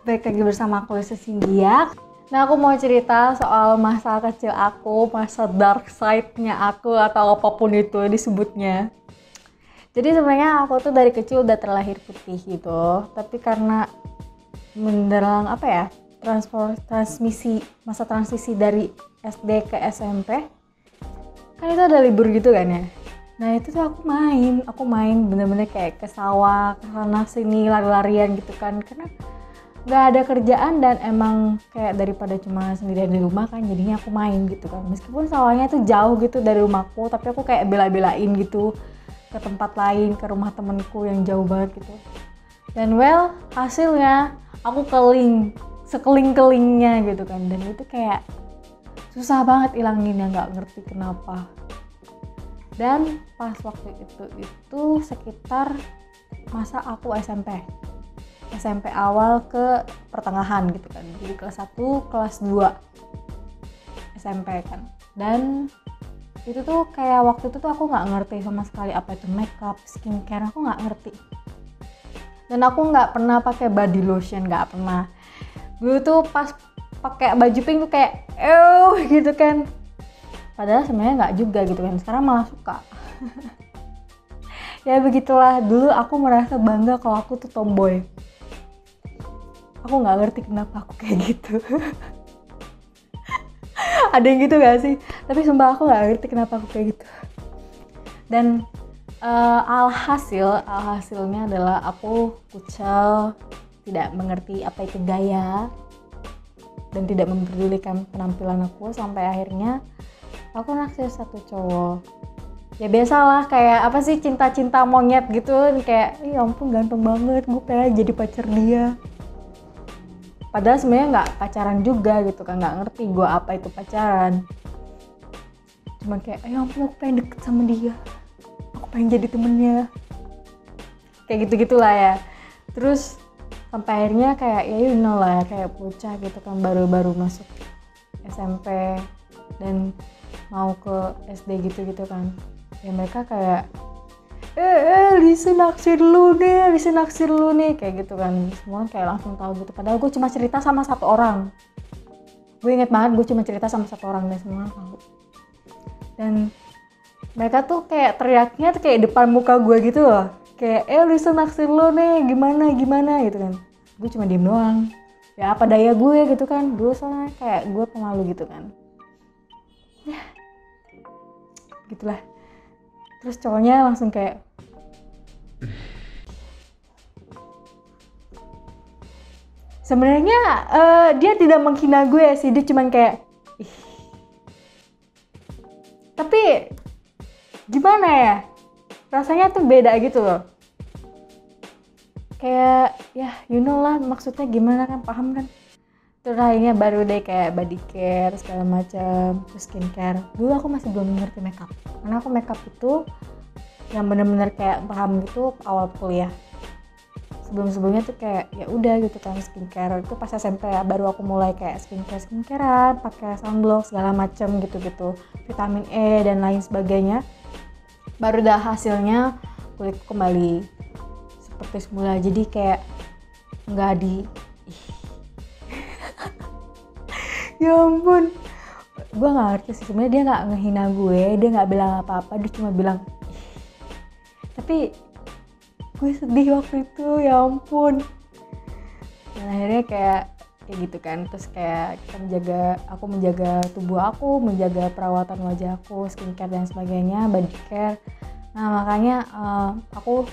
Baik lagi bersama aku Lisa Cynthia. Nah, aku mau cerita soal masa kecil aku, masa dark side-nya aku atau apapun itu disebutnya. Jadi sebenarnya aku tuh dari kecil udah terlahir putih gitu, tapi karena menderang masa transisi dari SD ke SMP, kan itu ada libur gitu kan ya. Nah itu tuh aku main bener-bener kayak ke sawah, ke sana sini lari-larian gitu kan, karena nggak ada kerjaan dan emang kayak daripada cuma sendirian di rumah kan, jadinya aku main gitu kan. Meskipun sawahnya tuh jauh gitu dari rumahku, tapi aku kayak bela-belain gitu ke tempat lain, ke rumah temenku yang jauh banget gitu. Dan hasilnya aku sekeling-kelingnya gitu kan, dan itu kayak susah banget ilanginnya, nggak ngerti kenapa. Dan pas waktu itu sekitar masa aku SMP awal ke pertengahan gitu kan, jadi kelas 1, kelas 2 SMP kan. Dan itu tuh kayak waktu itu tuh aku nggak ngerti sama sekali apa itu makeup, skincare, aku nggak ngerti. Dan aku nggak pernah pakai body lotion, nggak pernah. Dulu tuh pas pakai baju pink tuh kayak gitu kan, padahal sebenarnya nggak juga gitu kan, sekarang malah suka. Ya begitulah, dulu aku merasa bangga kalau aku tuh tomboy. Aku nggak ngerti kenapa aku kayak gitu. Ada yang gitu gak sih? Tapi sumpah aku nggak ngerti kenapa aku kayak gitu. Dan alhasilnya adalah aku kucel, tidak mengerti apa itu gaya, dan tidak memperdulikan penampilan aku, sampai akhirnya aku naksir satu cowok. Ya biasalah, kayak apa sih, cinta-cinta monyet gitu, kayak ya ampun ganteng banget, gue pengen jadi pacar dia. Padahal sebenarnya nggak pacaran juga gitu kan, nggak ngerti gue apa itu pacaran. Cuma kayak ya ampun aku pengen deket sama dia, aku pengen jadi temennya, kayak gitu-gitulah ya. Terus sampai akhirnya kayak ya you know lah, kayak bocah gitu kan, baru-baru masuk SMP dan mau ke SD gitu kan. Ya mereka kayak Lisa naksir lu nih, kayak gitu kan. Semua kayak langsung tahu gitu, padahal gue cuma cerita sama satu orang. Gue inget banget, gue cuma cerita sama satu orang dan semua tahu. Dan mereka tuh kayak teriaknya tuh kayak depan muka gue gitu loh, kayak Lisa naksir lu nih, gimana gitu kan. Gue cuma diem doang, ya apa daya gue gitu kan. Dulu soalnya kayak gue pemalu gitu kan, ya gitulah. Terus cowoknya langsung kayak sebenarnya dia tidak menghina gue sih, dia cuman kayak tapi gimana ya, rasanya tuh beda gitu loh. Kayak ya you know lah maksudnya gimana kan, paham kan. Terus akhirnya baru deh kayak body care segala macam, terus skincare. Dulu aku masih belum ngerti makeup, karena aku makeup itu yang bener-bener kayak paham gitu awal kuliah. Sebelumnya tuh kayak ya udah gitu kan, skincare itu pas SMP ya, baru aku mulai kayak skincarean, pakai sunblock segala macam gitu-gitu, vitamin E dan lain sebagainya. Baru dah hasilnya kulitku kembali seperti semula, jadi kayak nggak ya ampun, gue nggak ngerti sih sebenarnya. Dia nggak ngehina gue, dia nggak bilang apa-apa, dia cuma bilang tapi gue sedih waktu itu, ya ampun. Dan akhirnya kayak gitu kan. Terus kayak aku menjaga tubuh aku, menjaga perawatan wajah aku, skincare dan sebagainya, body care. Nah makanya aku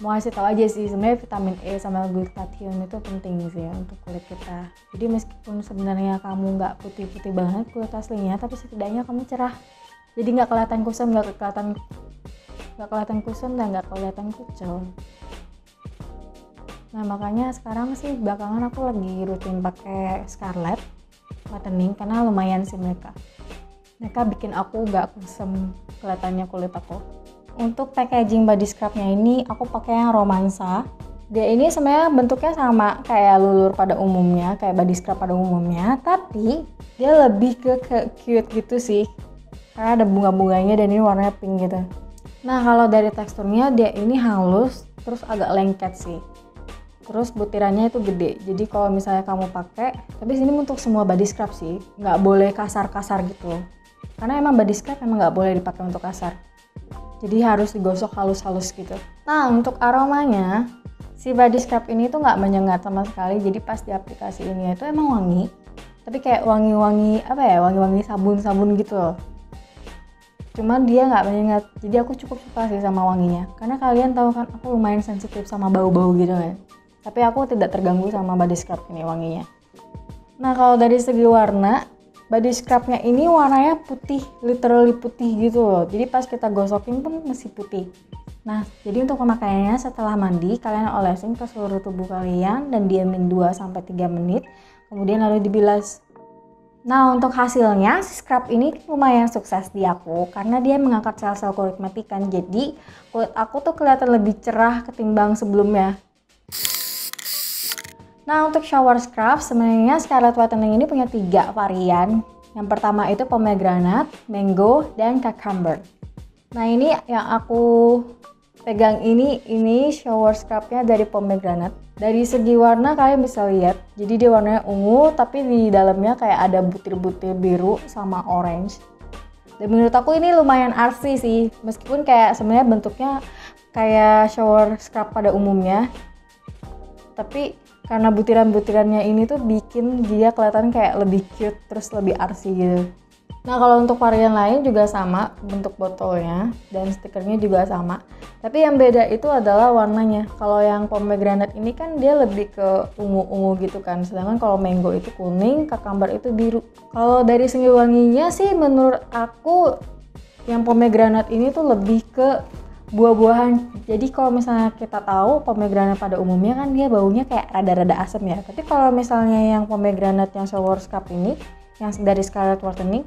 mau kasih tahu aja sih, sebenarnya vitamin E sama glutathione itu penting sih ya untuk kulit kita. Jadi meskipun sebenarnya kamu nggak putih-putih banget kulit aslinya, tapi setidaknya kamu cerah. Jadi nggak kelihatan kusam, nggak kelihatan kusam dan nggak kelihatan kucel. Nah makanya sekarang sih belakangan aku lagi rutin pakai Scarlett whitening, karena lumayan sih mereka bikin aku nggak kusam kelihatannya kulit aku. Untuk packaging body scrubnya ini aku pakai yang Romansa. Dia ini sebenarnya bentuknya sama kayak lulur pada umumnya, kayak body scrub pada umumnya, tapi dia lebih ke cute gitu sih, karena ada bunga-bunganya dan ini warnanya pink gitu. Nah kalau dari teksturnya dia ini halus terus agak lengket sih. Terus butirannya itu gede, jadi kalau misalnya kamu pakai, tapi ini untuk semua body scrub sih, nggak boleh kasar-kasar gitu, karena emang body scrub emang nggak boleh dipakai untuk kasar, jadi harus digosok halus-halus gitu. Nah untuk aromanya, si body scrub ini tuh nggak menyengat sama sekali, jadi pas di aplikasi ini itu emang wangi, tapi kayak wangi-wangi apa ya, wangi-wangi sabun-sabun gitu loh. Cuman dia nggak menyengat, jadi aku cukup suka sih sama wanginya, karena kalian tahu kan aku lumayan sensitif sama bau-bau gitu kan, tapi aku tidak terganggu sama body scrub ini wanginya. Nah kalau dari segi warna, body scrubnya ini warnanya putih, literally putih gitu loh, jadi pas kita gosokin pun masih putih. Nah jadi untuk pemakaiannya, setelah mandi kalian olesin ke seluruh tubuh kalian dan diamin 2-3 menit, kemudian lalu dibilas. Nah untuk hasilnya, si scrub ini lumayan sukses di aku karena dia mengangkat sel-sel kulit mematikan, jadi kulit aku tuh kelihatan lebih cerah ketimbang sebelumnya. Nah untuk shower scrub, sebenarnya Scarlett Whitening ini punya 3 varian. Yang pertama itu pomegranate, mango, dan cucumber. Nah ini yang aku pegang ini shower scrubnya dari pomegranate. Dari segi warna kalian bisa lihat, jadi dia warnanya ungu tapi di dalamnya kayak ada butir-butir biru sama orange. Dan menurut aku ini lumayan artsy sih, meskipun kayak sebenarnya bentuknya kayak shower scrub pada umumnya, tapi karena butiran-butirannya ini tuh bikin dia kelihatan kayak lebih cute, terus lebih artsy gitu. Nah kalau untuk varian lain juga sama bentuk botolnya dan stikernya juga sama, tapi yang beda itu adalah warnanya. Kalau yang pomegranate ini kan dia lebih ke ungu-ungu gitu kan, sedangkan kalau mango itu kuning, cucumber itu biru. Kalau dari segi wanginya sih menurut aku yang pomegranate ini tuh lebih ke buah-buahan. Jadi kalau misalnya kita tahu pomegranate pada umumnya kan dia baunya kayak rada-rada asam ya, tapi kalau misalnya yang pomegranate yang shower scrub ini yang dari Scarlett Whitening,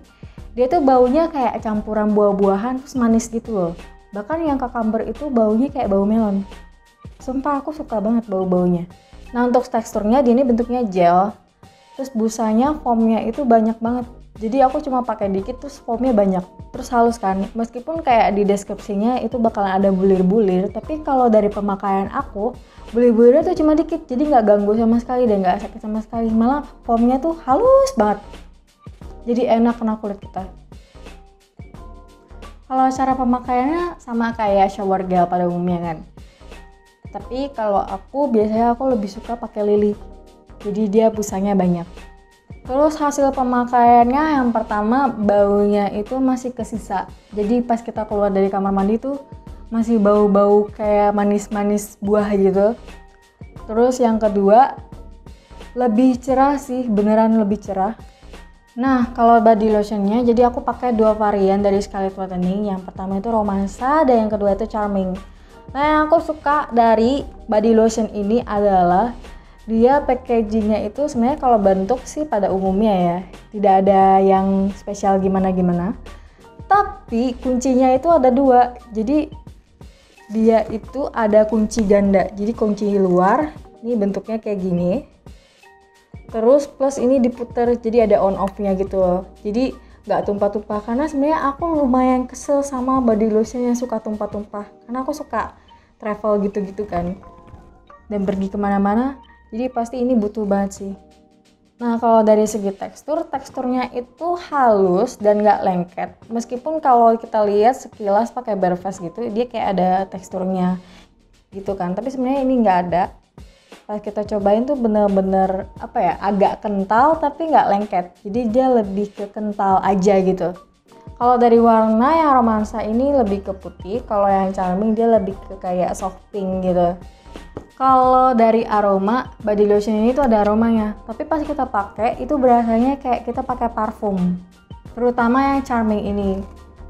dia tuh baunya kayak campuran buah-buahan terus manis gitu loh. Bahkan yang cucumber itu baunya kayak bau melon. Sumpah aku suka banget bau-baunya. Nah untuk teksturnya dia ini bentuknya gel, terus busanya foamnya itu banyak banget. Jadi aku cuma pakai dikit terus foamnya banyak, terus halus kan. Meskipun kayak di deskripsinya itu bakalan ada bulir-bulir, tapi kalau dari pemakaian aku, bulir-bulirnya tuh cuma dikit, jadi nggak ganggu sama sekali dan nggak sakit sama sekali. Malah foamnya tuh halus banget, jadi enak kena kulit kita. Kalau cara pemakaiannya sama kayak shower gel pada umumnya kan, tapi kalau aku biasanya aku lebih suka pakai lili, jadi dia busanya banyak. Terus hasil pemakaiannya, yang pertama baunya itu masih kesisa, jadi pas kita keluar dari kamar mandi tuh masih bau-bau kayak manis-manis buah gitu. Terus yang kedua lebih cerah sih, beneran lebih cerah. Nah kalau body lotionnya, jadi aku pakai 2 varian dari Scarlett Whitening. Yang pertama itu Romansa dan yang kedua itu Charming. Nah yang aku suka dari body lotion ini adalah dia packagingnya itu sebenarnya kalau bentuk sih pada umumnya ya, tidak ada yang spesial gimana-gimana. Tapi kuncinya itu ada 2, jadi dia itu ada kunci ganda. Jadi kunci luar, ini bentuknya kayak gini. Terus plus ini diputer, jadi ada on off-nya gitu loh. Jadi nggak tumpah-tumpah, karena sebenarnya aku lumayan kesel sama body lotion yang suka tumpah-tumpah. Karena aku suka travel gitu-gitu kan, dan pergi kemana-mana. Jadi pasti ini butuh banget sih. Nah kalau dari segi teksturnya itu halus dan nggak lengket. Meskipun kalau kita lihat sekilas pakai bare face gitu, dia kayak ada teksturnya gitu kan. Tapi sebenarnya ini nggak ada. Pas kita cobain tuh bener-bener apa ya, agak kental tapi nggak lengket. Jadi dia lebih ke kental aja gitu. Kalau dari warna yang Romansa ini lebih ke putih. Kalau yang Charming dia lebih ke kayak soft pink gitu. Kalau dari aroma, body lotion ini tuh ada aromanya, tapi pas kita pakai itu berasanya kayak kita pakai parfum. Terutama yang Charming ini,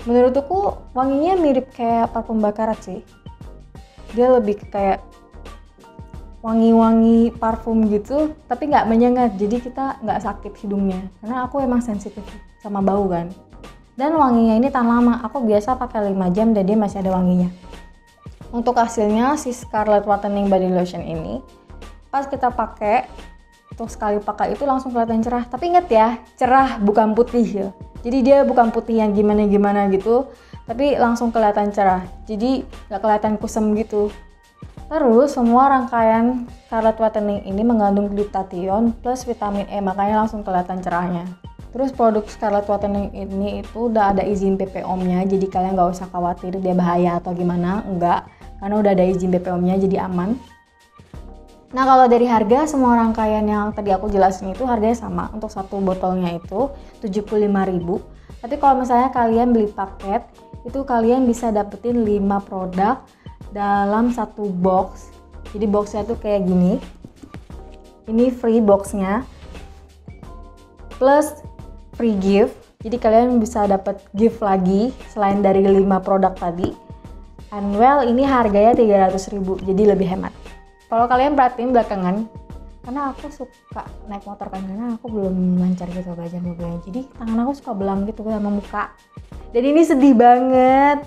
menurutku wanginya mirip kayak parfum bakarat sih. Dia lebih kayak wangi-wangi parfum gitu, tapi nggak menyengat, jadi kita nggak sakit hidungnya. Karena aku emang sensitif sama bau kan. Dan wanginya ini tahan lama, aku biasa pakai 5 jam dan dia masih ada wanginya. Untuk hasilnya si Scarlett Whitening body lotion ini pas kita pakai, untuk sekali pakai itu langsung kelihatan cerah. Tapi inget ya, cerah bukan putih ya. Jadi dia bukan putih yang gimana-gimana gitu, tapi langsung kelihatan cerah. Jadi nggak kelihatan kusam gitu. Terus semua rangkaian Scarlet Whitening ini mengandung glutathione plus vitamin E, makanya langsung kelihatan cerahnya. Terus produk Scarlet Whitening ini itu udah ada izin BPOM-nya, jadi kalian nggak usah khawatir dia bahaya atau gimana, enggak, karena udah ada izin BPOM-nya jadi aman. Nah kalau dari harga, semua rangkaian yang tadi aku jelasin itu harganya sama. Untuk satu botolnya itu 75.000. Tapi kalau misalnya kalian beli paket, itu kalian bisa dapetin 5 produk dalam satu box. Jadi boxnya tuh kayak gini. Ini free boxnya plus free gift. Jadi kalian bisa dapat gift lagi selain dari 5 produk tadi. And well, ini harganya 300.000, jadi lebih hemat. Kalau kalian perhatiin belakangan, karena aku suka naik motor kan, karena aku belum lancar gitu belajar mobilnya, jadi tangan aku suka belam gitu sama muka. Dan ini sedih banget,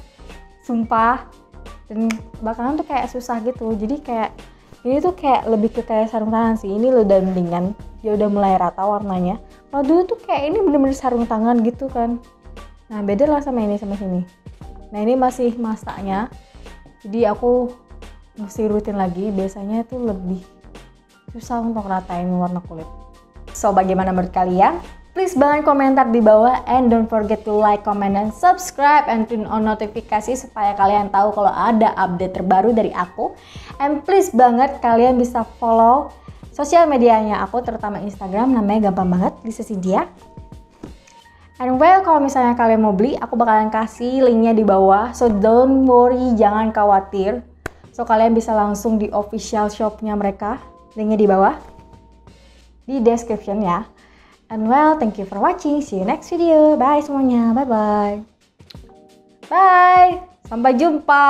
sumpah. Dan belakangan tuh kayak susah gitu, jadi kayak ini tuh kayak lebih ke kayak sarung tangan sih. Ini udah mendingan, dia udah mulai rata warnanya. Kalau dulu tuh kayak ini bener-bener sarung tangan gitu kan. Nah beda lah sama ini, sama sini. Nah ini masih masaknya, jadi aku mesti rutin lagi. Biasanya itu lebih susah untuk ratain warna kulit. So bagaimana menurut kalian? Please banget komentar di bawah, and don't forget to like, comment, and subscribe, and turn on notifikasi supaya kalian tahu kalau ada update terbaru dari aku. And please banget kalian bisa follow sosial medianya aku, terutama Instagram, namanya gampang banget, Lisa Cynthia. And well, kalau misalnya kalian mau beli, aku bakalan kasih linknya di bawah, so don't worry, jangan khawatir. So kalian bisa langsung di official shopnya mereka, linknya di bawah, di description ya. And well, thank you for watching. See you next video. Bye semuanya. Bye-bye. Bye. Sampai jumpa.